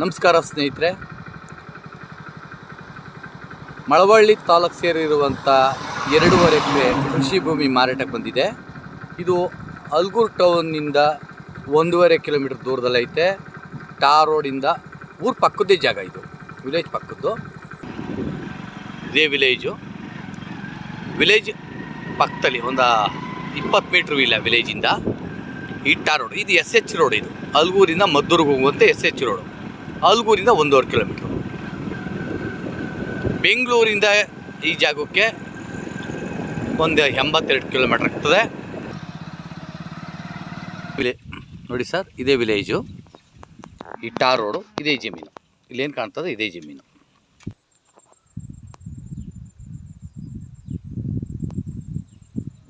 ನಮಸ್ಕಾರ ಸ್ನೇಹಿತರೆ. ಮಳವಳ್ಳಿ ತಾಲೂಕು ಸೇರಿರುವಂಥ 2.5 ಎಕರೆ ಕೃಷಿ ಭೂಮಿ ಮಾರಾಟಕ್ಕೆ ಬಂದಿದೆ. ಇದು ಅಲ್ಗೂರು ಟೌನ್ನಿಂದ 1.5 ಕಿಲೋಮೀಟರ್ ದೂರದಲ್ಲೈತೆ. ಟಾರ್ ರೋಡಿಂದ ಊರ ಪಕ್ಕದ್ದೇ ಜಾಗ. ಇದು ವಿಲೇಜ್ ಪಕ್ಕದ್ದು. ಇದೇ ವಿಲೇಜ್ ಪಕ್ಕದಲ್ಲಿ ಒಂದು 20 ಮೀಟ್ರ್ ಇಲ್ಲ ವಿಲೇಜಿಂದ. ಈ ಟಾರ್ ರೋಡ್ ಇದು SH ರೋಡ್. ಇದು ಅಲ್ಗೂರಿಂದ ಮದ್ದೂರಿಗೆ ಹೋಗುವಂಥ SH ರೋಡು. ಅಲ್ಗೂರಿಂದ 1.5 ಕಿಲೋಮೀಟ್ರು. ಬೆಂಗಳೂರಿಂದ ಈ ಜಾಗಕ್ಕೆ ಒಂದು 82 ಕಿಲೋಮೀಟ್ರ್ ಆಗ್ತದೆ. ನೋಡಿ ಸರ್, ಇದೇ ವಿಲೇಜು. ಈ ಟಾರ್ ರೋಡು, ಇದೇ ಜಮೀನು. ಇಲ್ಲೇನು ಕಾಣ್ತದೆ ಇದೇ ಜಮೀನು.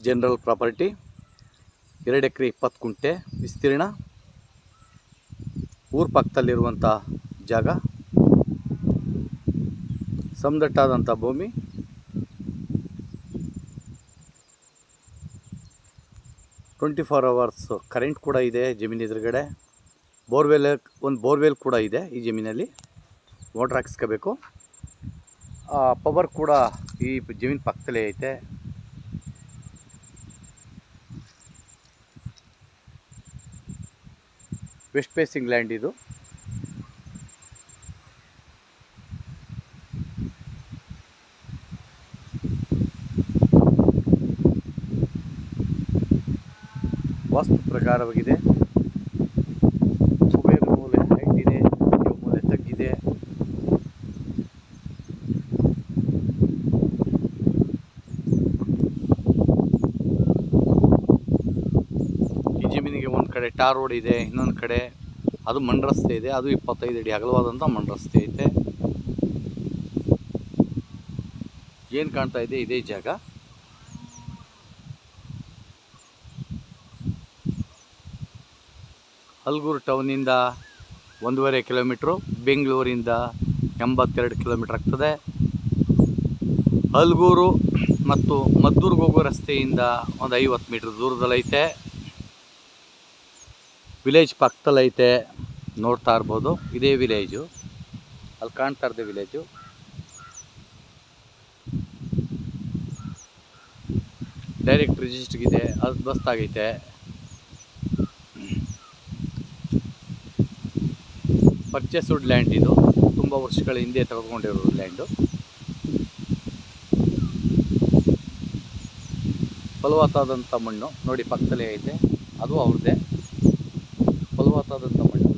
General property. 2 ಎಕರೆ 20 ಗುಂಟೆ ವಿಸ್ತೀರ್ಣ. ಊರ ಪಕ್ಕದಲ್ಲಿರುವಂಥ ಜಾಗ. ಸಮದಟ್ಟಾದಂಥ ಭೂಮಿ. ಟ್ವೆಂಟಿ 24 hours ಕರೆಂಟ್ ಕೂಡ ಇದೆ ಜಮೀನು ಎದುರುಗಡೆ. ಒಂದು ಬೋರ್ವೆಲ್ ಕೂಡ ಇದೆ ಈ ಜಮೀನಲ್ಲಿ. ಮೋಟ್ರ್ ಹಾಕಿಸ್ಕೋಬೇಕು. ಪವರ್ ಕೂಡ ಈ ಜಮೀನು ಪಕ್ಕದಲ್ಲೇ ಐತೆ. ವೆಸ್ಟ್ ಫೇಸಿಂಗ್ ಲ್ಯಾಂಡ್ ಇದು. ವಾಸ್ತು ಪ್ರಕಾರವಾಗಿದೆ. ಕುಬೇರ ಮೂಲೆ ಹೈಟ್ ಇದೆ, ಮೂಲೆ ತಗ್ಗಿದೆ. ಈ ಜಮೀನಿಗೆ ಒಂದು ಕಡೆ ಟಾರ್ ರೋಡ್ ಇದೆ, ಇನ್ನೊಂದು ಕಡೆ ಅದು ಮಣ್ಣು ರಸ್ತೆ ಇದೆ. ಅದು 25 ಅಡಿ ಅಗಲವಾದಂಥ ಮಣ್ಣು ರಸ್ತೆ ಐತೆ. ಏನು ಕಾಣ್ತಾ ಇದೆ ಇದೇ ಜಾಗ. ಅಲ್ಗೂರು ಟೌನಿಂದ 1.5 ಕಿಲೋಮೀಟ್ರು. ಬೆಂಗಳೂರಿಂದ 82 ಕಿಲೋಮೀಟ್ರ್ ಆಗ್ತದೆ. ಅಲ್ಗೂರು ಮತ್ತು ಮದ್ದೂರಿಗೆ ಹೋಗೋ ರಸ್ತೆಯಿಂದ ಒಂದು 50 ಮೀಟ್ರ್ ದೂರದಲ್ಲೈತೆ. ವಿಲೇಜ್ ಪಕ್ಕದಲ್ಲೈತೆ. ನೋಡ್ತಾ ಇರ್ಬೋದು, ಇದೇ ವಿಲೇಜು. ಅಲ್ಲಿ ಕಾಣ್ತಾ ಇರೋದೇ ವಿಲೇಜು. ಡೈರೆಕ್ಟ್ ರಿಜಿಸ್ಟ್ರಿಗೆ ಅದು ಬಸ್ ಆಗೈತೆ. ಪರ್ಚೇಸ್ಡ್ ಲ್ಯಾಂಡ್ ಇದು. ತುಂಬ ವರ್ಷಗಳ ಹಿಂದೆ ತೆಗೆದುಕೊಂಡಿರೋದು ಲ್ಯಾಂಡು. ಫಲವತ್ತಾದಂಥ ಮಣ್ಣು ನೋಡಿ ಪಕ್ಕದಲ್ಲೇ ಐತೆ. ಅದು ಅವ್ರದ್ದೇ ಫಲವತ್ತಾದಂಥ ಮಣ್ಣು.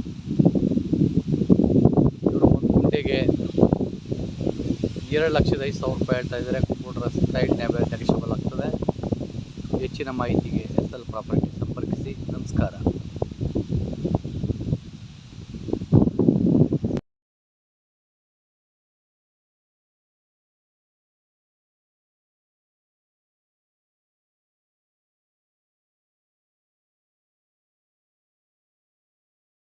ಇವರು ಒಂದು ಗುಂಟೆಗೆ 2,05,000 ರೂಪಾಯಿ ಹೇಳ್ತಾ ಇದ್ದಾರೆ. ಕಂಪ್ಯೂಟರ್ ಸೈಟ್ ನೆಗೆಷಬಲ್ ಆಗ್ತದೆ. ಹೆಚ್ಚಿನ ಮಾಹಿತಿಗೆ SL ಪ್ರಾಪರ್ಟಿ ಸಂಪರ್ಕಿಸಿ. ನಮಸ್ಕಾರ.